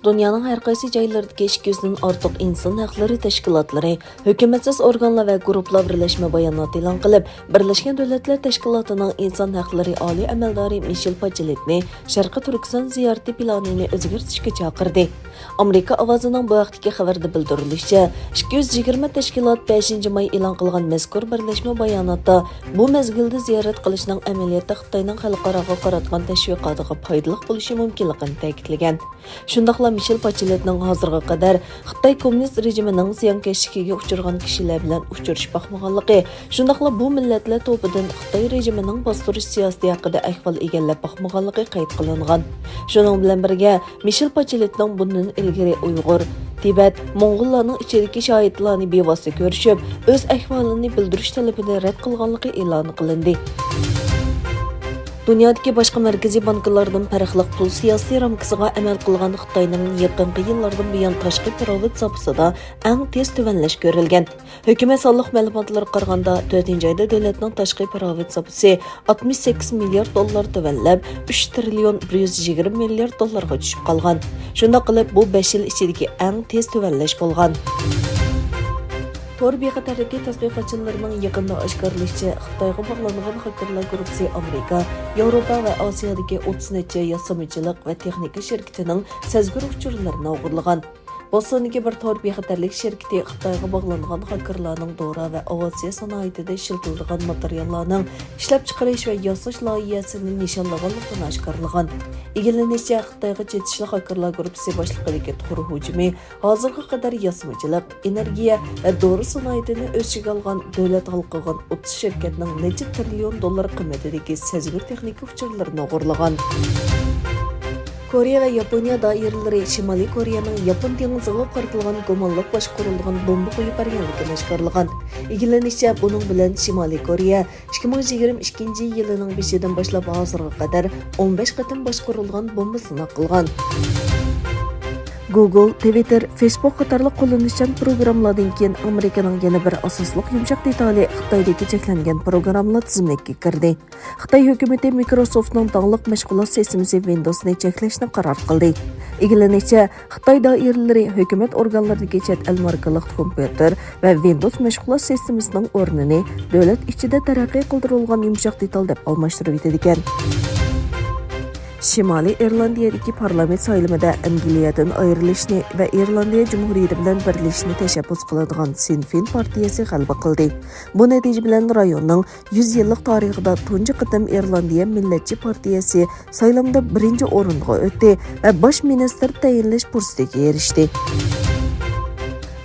Dünyanın hər qaysı joylaridagi 200 dan ortiq inson haqlari tashkilotlari, hukumatsiz organlar va guruhlar birlashma bayonot e'lon qilib, Birlashgan Davlatlar Tashkilotining inson haqlari oliy amaldori Michelle Bacheletni Sharqi Turkiston ziyorati planini o'zgartirishga chaqirdi. Amerika ovozining bu vaqtdagi xabarda bildirilishicha, 220 tashkilot 5 may e'lon qilgan mazkur birlashma bayonotda bu mezgilda ziyorat qilishning amaliyotda Xitoyning xalqaroga qaratgan tashviqotiga foydali bo'lishi mumkinligini ta'kidlagan. Shundaqla Michelle Bacheletning hozirga qadar Xitoy kommunist rejimining ziyonkashligiga uchragan kishilar bilan uchrashish baxmaganligi, shundaqla bu millatlar to'pidan Xitoy rejimining bostirish siyosati haqida ahvol egallab baxmaganligi qayd qilingan. Shuning bilan birga Michelle Bacheletning bundan ilgari Uyg'ur, Tibet, Mo'ng'ullarning ichidagi shohidlarni bevosita ko'rishib, o'z ahvolini bildirish talabini rad qilganligi e'lon qilindi. Dunyodagi boshqa markaziy banklardan farqli pul siyosiy ramkasiga amal qilgan Xitoyning yaqinqi yillardan buyon tashqi pirovit zapisida eng tez tuvanlash ko'rilgan. Hukumat sonliq ma'lumotlariga qaraganda 4-oyda davlatning tashqi pirovit zapisi 68 milliard dollar tuvanlab 3 trillion 120 milliard dollarga tushib qolgan. Shunda qilib bu 5 yil ichidagi eng tez tuvanlash bo'lgan. Tor bexatarligi tadqiqotchilarining yaqinda oshkorlashicha, Xitoyga bog'langan xakerlar guruhi Amerika, Yevropa va Osiyodagi 30 necha yasamochilik va texnika shirkatining sezgir uchurlarini o'g'irlagan. Boston'dagi bir tor bexatarlik shirkati Xitoyga bog'langan xakerlarning dora va aviatsiya sanoatida ishlatiladigan materiallarning ishlab chiqarish va yasash loyihasini nishonlaganligini oshkorlagan. Egillanishicha, Xitoyga chetishli xakerlar guruhi boshlig'idagi to'g'ri hujumi hozirga qadar yasamochilik, energiya va dori sanoatini o'z ichiga olgan davlat halqagan 30 shirkatning necha trillion dollar qiymatidagi sezgir texnika uchurlarini o'g'irlagan. Koreya va Yaponiya doiralari Shimoliy Koreyaning Yapon dengiziga qaratilgan gumonliq boshqarilgan bomba qo'yib berganligini oshkorlagan. Egillanishicha, buning bilan Shimoliy Koreya 2022 yilining 5-dan boshlab hozirga qadar 15 qatim boshqarilgan bomba sinov qilgan. Google, Twitter, Facebook qatorli qo'llanilgan programmalardan keyin Amerikaning yana bir asosli yumshoq detali Xitoydagi cheklangan programmalar tizimiga kirdi. Xitoy hukumati Microsoftning tog'liq mashg'ulot sistemasi Windows'ni cheklashni qaror qildi. Egillanishicha, Xitoy doiralari hukumat organlaridagi chet el markali kompyuter va Windows mashg'ulot sistemasining o'rnini davlat ichida taraqqiy qildirilgan yumshoq detal deb almashtirib ekan. Shimoliy Irlandiyadagi parlament saylimida Angliyadan ayrilishni va Irlandiya Jumhuriyati bilan birlashishni tashabbus qiladigan Sinn Féin partiyasi g'alaba qildi. Bu natija bilan rayonning 100 yillik tarixida tunji qatam Irlandiya Millatchi partiyasi saylamda birinchi o'ringa o'tdi va bosh ministr tayinlash fursatiga erishdi.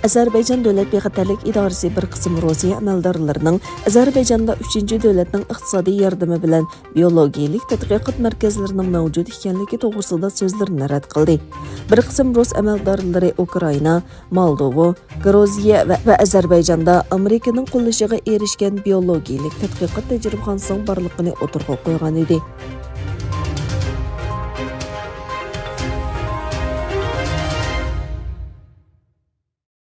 Azərbaycan Dövlət Bexatarlik İdarəsi bir qism Rossiya əməldarlarının Azərbaycanda 3-cü dövlətin iqtisadi yardımı bilan biologiyalik tədqiqat mərkəzlərinin mövcud ikənligi toğrusida sözlərini rədd qildi. Bir qism Rus əməldarları Ukrayna, Moldova, Gruziya və Azərbaycanda Amerikanın qo'llashiga erishgan biologiyalik tədqiqat təcrübəxanasının barlığını o'tirg'a qo'ygan edi.